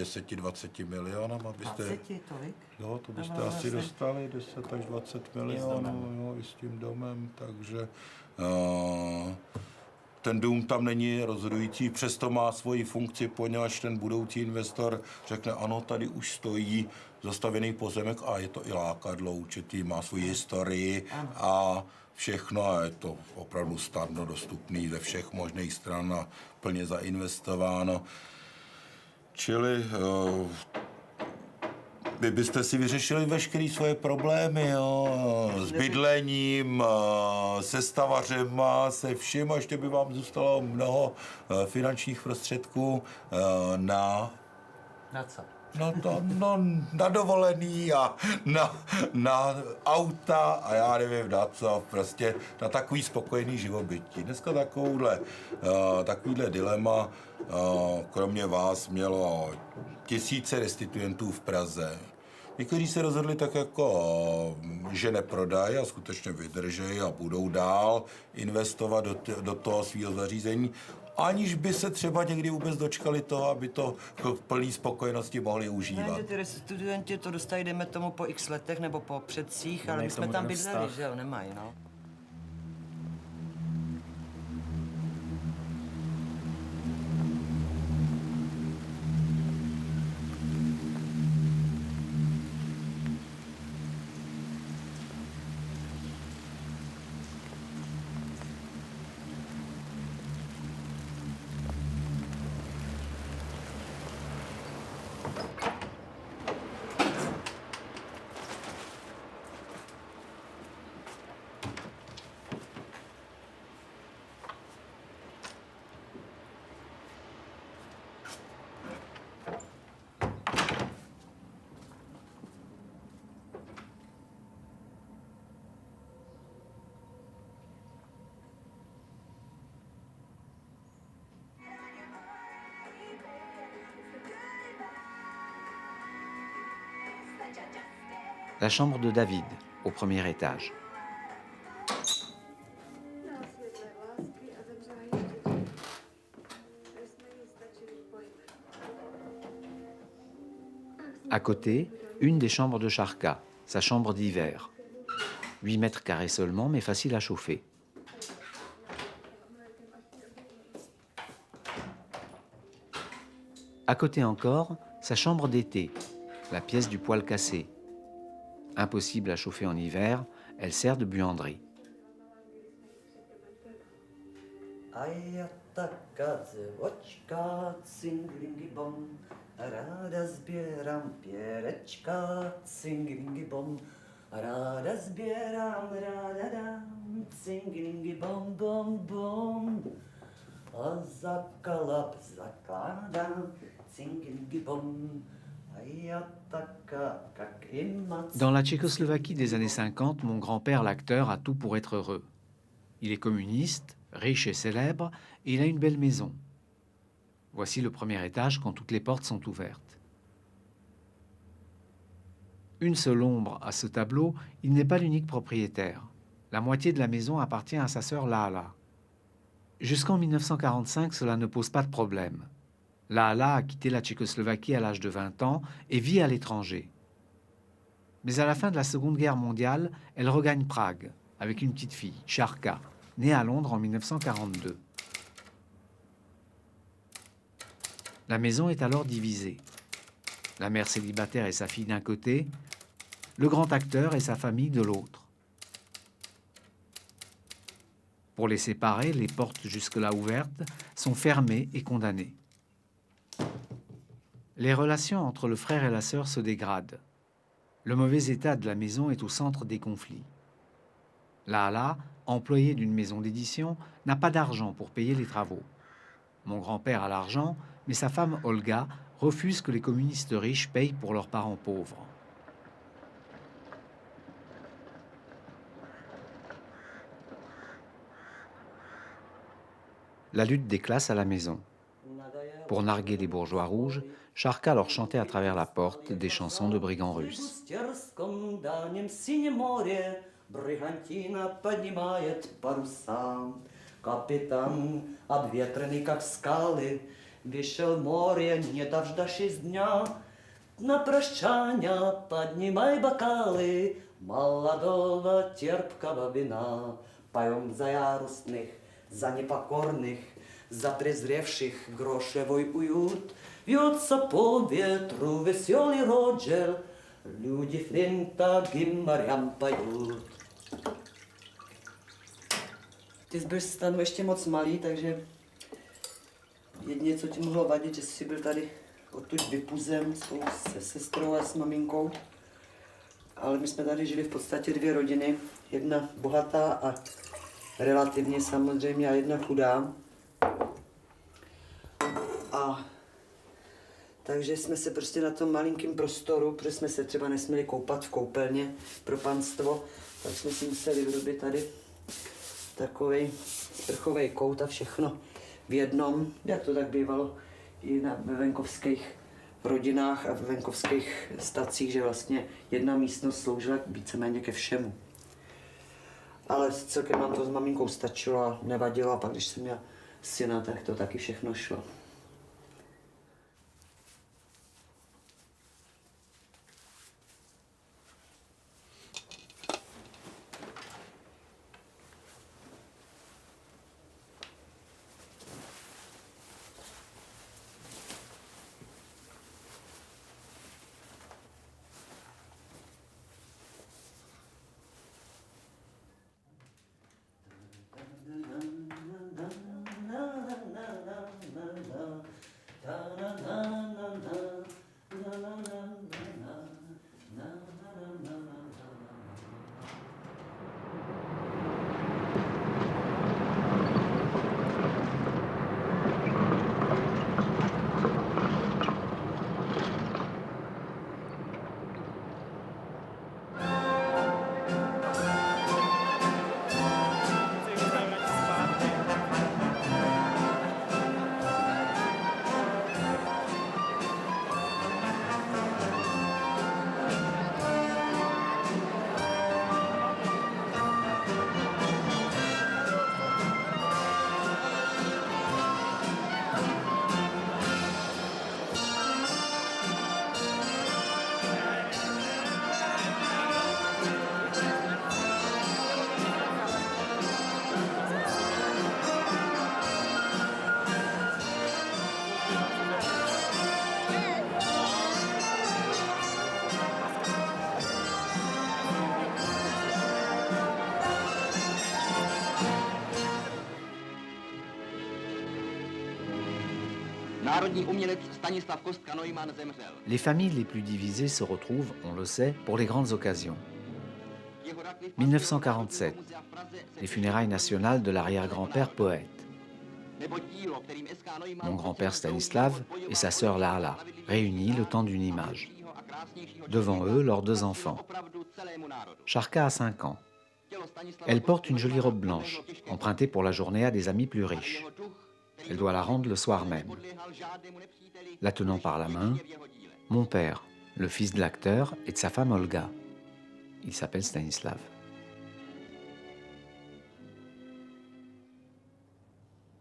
10-20 milionama byste... 20, tolik? Jo, to byste asi dostali 10 až 20 milionů, jo, i s tím domem, takže ten dům tam není rozhodující, přesto má svoji funkci, poněvadž ten budoucí investor řekne, ano, tady už stojí zastavěný pozemek a je to i lákadlo určitý, má svoji historii a všechno a je to opravdu snadno dostupný ze všech možných stran a plně zainvestováno. Čili vy byste si vyřešili veškeré svoje problémy, jo, s bydlením, se stavařema, se vším, a ještě by vám zůstalo mnoho finančních prostředků na... Na co? Na dovolený a na auta a já nevím na co, prostě na takový spokojený živobytí. Dneska takovýhle dilema, kromě vás, mělo tisíce restituentů v Praze. Někteří se rozhodli tak jako, že neprodají a skutečně vydržejí a budou dál investovat do toho svého zařízení, aniž by se třeba někdy vůbec dočkali toho, aby to v plné spokojenosti mohli užívat. Ne, ty restituenti to dostají, dejme tomu, po x letech nebo po předcích, ale my jsme tam bydleli, že jo, nemají, no. La chambre de David, au premier étage. À côté, une des chambres de Charka, sa chambre d'hiver. 8 mètres carrés seulement, mais facile à chauffer. À côté encore, sa chambre d'été, la pièce du poêle cassé. Impossible à chauffer en hiver, elle sert de buanderie. Dans la Tchécoslovaquie des années 50, mon grand-père, l'acteur, a tout pour être heureux. Il est communiste, riche et célèbre, et il a une belle maison. Voici le premier étage quand toutes les portes sont ouvertes. Une seule ombre à ce tableau, il n'est pas l'unique propriétaire. La moitié de la maison appartient à sa sœur Laala. Jusqu'en 1945, cela ne pose pas de problème. Laala a quitté la Tchécoslovaquie à l'âge de 20 ans et vit à l'étranger. Mais à la fin de la Seconde Guerre mondiale, elle regagne Prague avec une petite fille, Charka, née à Londres en 1942. La maison est alors divisée. La mère célibataire et sa fille d'un côté, le grand acteur et sa famille de l'autre. Pour les séparer, les portes jusque-là ouvertes sont fermées et condamnées. Les relations entre le frère et la sœur se dégradent. Le mauvais état de la maison est au centre des conflits. Laala, employée d'une maison d'édition, n'a pas d'argent pour payer les travaux. Mon grand-père a l'argent, mais sa femme Olga refuse que les communistes riches payent pour leurs parents pauvres. La lutte des classes à la maison. Pour narguer les bourgeois rouges, Charka leur chantait à travers la porte des chansons de brigands russes. Вышел море, не дождавшись дня, на прощание поднимай бокалы молодого терпкого вина. Поем за яростных, за непокорных, за презревших грошевой уют. Вьется по ветру веселый Роджер, люди Флинта гимнарям поют. Ty jsi byl tam ještě moc malý, takže jedině, co ti mohlo vadit, že jsi byl tady odtud vypuzen spolu se sestrou a s maminkou. Ale my jsme tady žili v podstatě dvě rodiny. Jedna bohatá a relativně samozřejmě a jedna chudá. A takže jsme se prostě na tom malinkém prostoru, protože jsme se třeba nesměli koupat v koupelně pro panstvo, tak jsme si museli vyrobit tady takovej sprchovej kout a všechno v jednom, jak to tak bývalo i ve venkovských rodinách a ve venkovských stacích, že vlastně jedna místnost sloužila víceméně ke všemu. Ale celkem nám to s maminkou stačilo a nevadilo, a pak když jsem měla syna, tak to taky všechno šlo. Les familles les plus divisées se retrouvent, on le sait, pour les grandes occasions. 1947, les funérailles nationales de l'arrière-grand-père poète. Mon grand-père Stanislav et sa sœur Lala, réunis le temps d'une image. Devant eux, leurs deux enfants. Sharka a 5 ans. Elle porte une jolie robe blanche, empruntée pour la journée à des amis plus riches. Elle doit la rendre le soir même. La tenant par la main, mon père, le fils de l'acteur, et de sa femme Olga. Il s'appelle Stanislav.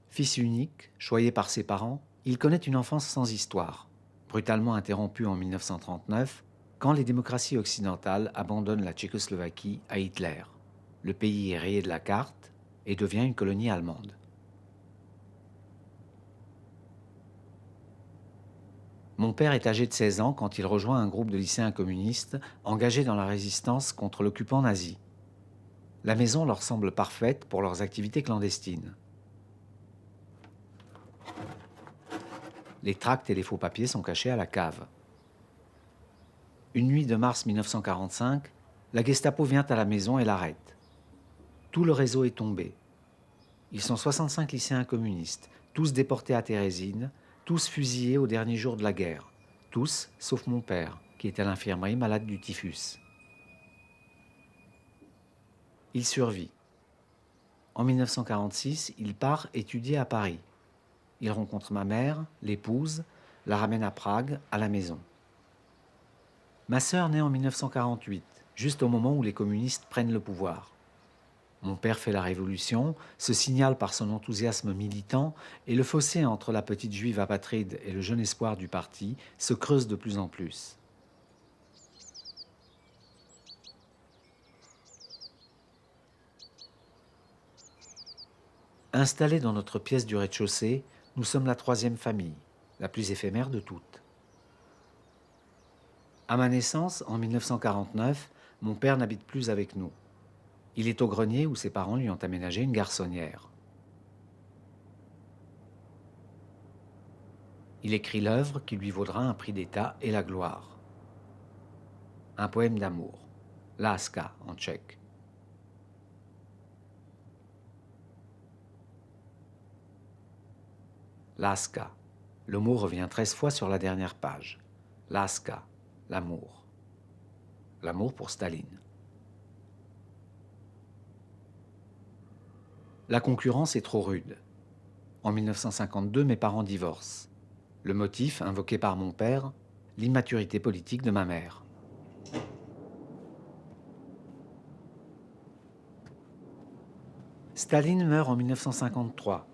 Fils unique, choyé par ses parents, il connaît une enfance sans histoire, brutalement interrompue en 1939, quand les démocraties occidentales abandonnent la Tchécoslovaquie à Hitler. Le pays est rayé de la carte et devient une colonie allemande. Mon père est âgé de 16 ans quand il rejoint un groupe de lycéens communistes engagés dans la résistance contre l'occupant nazi. La maison leur semble parfaite pour leurs activités clandestines. Les tracts et les faux papiers sont cachés à la cave. Une nuit de mars 1945, la Gestapo vient à la maison et l'arrête. Tout le réseau est tombé. Ils sont 65 lycéens communistes, tous déportés à Térésine, tous fusillés au dernier jour de la guerre. Tous, sauf mon père, qui est à l'infirmerie malade du typhus. Il survit. En 1946, il part étudier à Paris. Il rencontre ma mère, l'épouse, la ramène à Prague, à la maison. Ma sœur naît en 1948, juste au moment où les communistes prennent le pouvoir. Mon père fait la révolution, se signale par son enthousiasme militant, et le fossé entre la petite juive apatride et le jeune espoir du parti se creuse de plus en plus. Installés dans notre pièce du rez-de-chaussée, nous sommes la troisième famille, la plus éphémère de toutes. À ma naissance, en 1949, mon père n'habite plus avec nous. Il est au grenier où ses parents lui ont aménagé une garçonnière. Il écrit l'œuvre qui lui vaudra un prix d'État et la gloire. Un poème d'amour, Láska en tchèque. Láska. Le mot revient 13 fois sur la dernière page. Láska, l'amour. L'amour pour Staline. La concurrence est trop rude. En 1952, mes parents divorcent. Le motif, invoqué par mon père, l'immaturité politique de ma mère. Staline meurt en 1953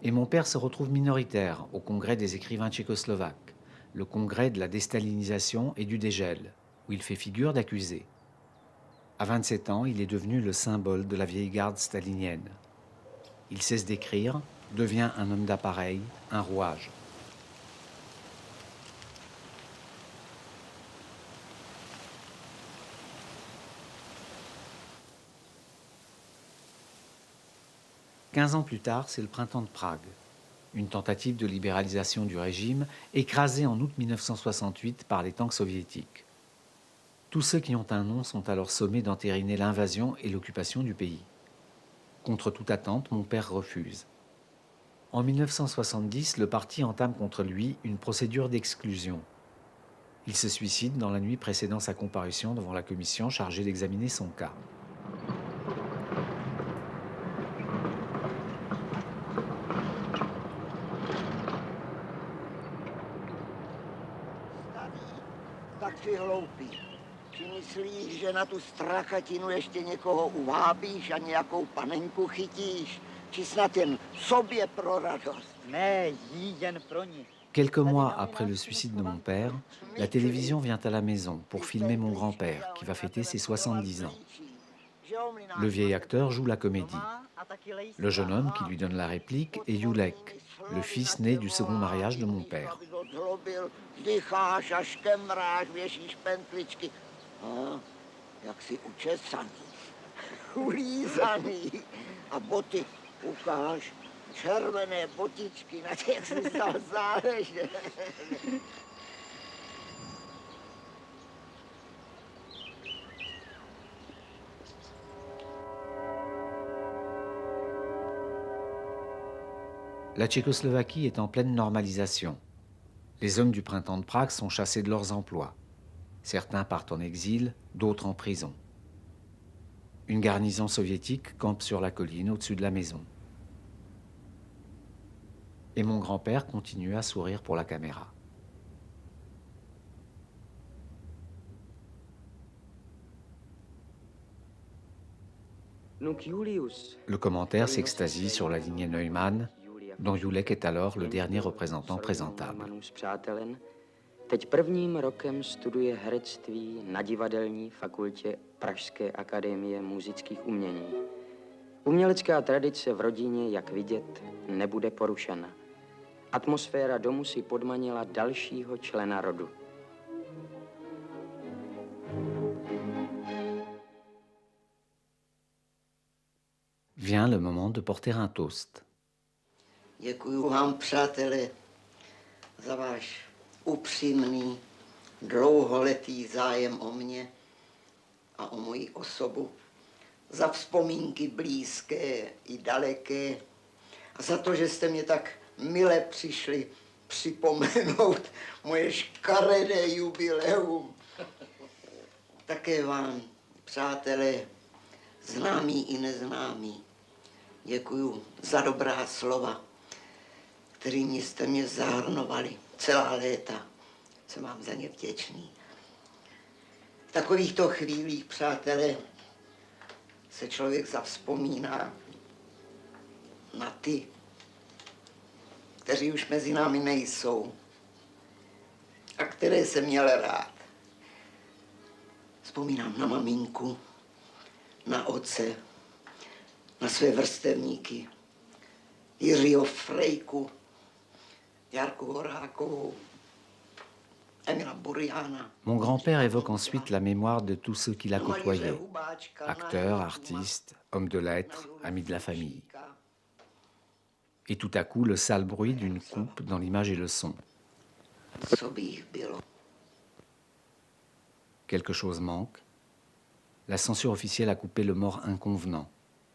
et mon père se retrouve minoritaire au Congrès des écrivains tchécoslovaques, le congrès de la déstalinisation et du dégel, où il fait figure d'accusé. À 27 ans, il est devenu le symbole de la vieille garde stalinienne. Il cesse d'écrire, devient un homme d'appareil, un rouage. « 15 ans plus tard, c'est le printemps de Prague, une tentative de libéralisation du régime écrasée en août 1968 par les tanks soviétiques. Tous ceux qui ont un nom sont alors sommés d'entériner l'invasion et l'occupation du pays. Contre toute attente, mon père refuse. En 1970, le parti entame contre lui une procédure d'exclusion. Il se suicide dans la nuit précédant sa comparution devant la commission chargée d'examiner son cas. Tak si hloupý. Si myslíš, že na tu strachatinu ještě někoho uvábíš a nějakou panenku chytíš? Či snad jen sobě pro radost? Ne, jí jen pro ní. Quelques mois après le suicide de mon père, la télévision vient à la maison pour filmer mon grand-père, qui va fêter ses 70 ans. Le vieil acteur joue la comédie. Le jeune homme qui lui donne la réplique est Julek, le fils né du second mariage de mon père. Vzdycháš a škemráš, věšíš pentličky. A jak si učesaný, ulízaný. A boty ukáž, červené botičky, na těch si stal záležet. La Tchécoslovaquie est en pleine normalisation. Les hommes du printemps de Prague sont chassés de leurs emplois. Certains partent en exil, d'autres en prison. Une garnison soviétique campe sur la colline au-dessus de la maison. Et mon grand-père continue à sourire pour la caméra. Le commentaire s'extasie sur la lignée Neumann, dont Julek est alors le dernier représentant présentable. Teď prvním rokem studuje herectví na divadelní fakultě Pražské akademie múzických umění. Umělecká tradice v rodině, jak vidět, nebude porušena. Atmosféra domu si podmanila dalšího člena rodu. Vient le moment de porter un toast. Děkuju vám, přátelé, za váš upřímný, dlouholetý zájem o mě a o moji osobu, za vzpomínky blízké i daleké a za to, že jste mě tak mile přišli připomenout moje škaredé jubileum. Také vám, přátelé, známí i neznámí, děkuju za dobrá slova, kterými jste mě zahrnovali celá léta. Jsem vám za ně vděčný. V takovýchto chvílích, přátelé, se člověk zavzpomíná na ty, kteří už mezi námi nejsou a které jsem měl rád. Vzpomínám na maminku, na otce, na své vrstevníky, Jiřího Frejku, Jarku Horákovou, Emila Buriana. Mon grand-père évoque ensuite la mémoire de tous ceux qu'il a côtoyés, acteurs, artistes, hommes de lettres, amis de la famille. Et tout à coup, le sale bruit d'une coupe dans l'image et le son. Co by jich bylo? Quelque chose manque. La censure officielle a coupé le mort inconvenant,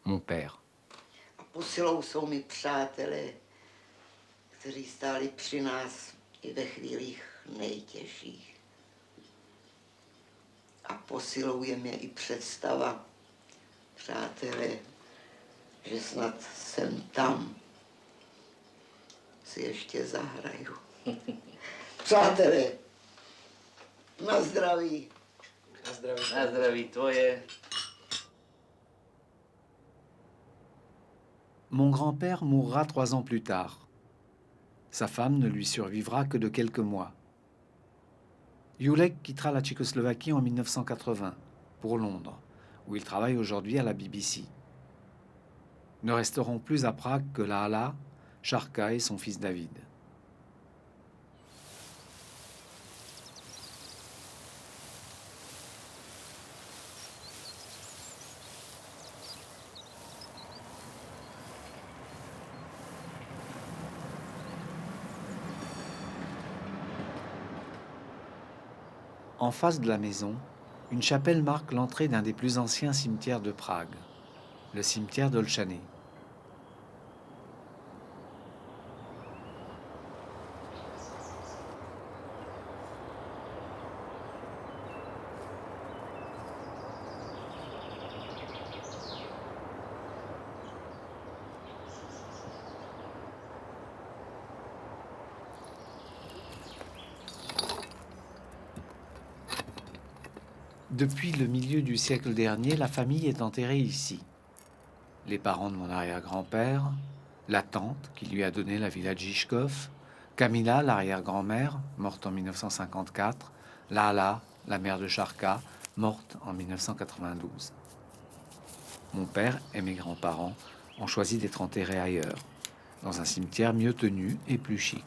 mon père. A posilou jsou mi přátelé, kteří stáli při nás i ve chvílích nejtěžších. A posilou je mě i představa, přátelé, že snad jsem tam si ještě zahraju. Přátelé, na zdraví. Na zdraví tvoje. Mon grand-père mourra 3 ans plus tard. Sa femme ne lui survivra que de quelques mois. Julek quittera la Tchécoslovaquie en 1980 pour Londres, où il travaille aujourd'hui à la BBC. Ne resteront plus à Prague que Lála, Šárka et son fils David. En face de la maison, une chapelle marque l'entrée d'un des plus anciens cimetières de Prague, le cimetière d'Olšané. Depuis le milieu du siècle dernier, la famille est enterrée ici. Les parents de mon arrière-grand-père, la tante qui lui a donné la villa de Žižkov, Kamila, l'arrière-grand-mère, morte en 1954, Lála, la mère de Šárka, morte en 1992. Mon père et mes grands-parents ont choisi d'être enterrés ailleurs, dans un cimetière mieux tenu et plus chic.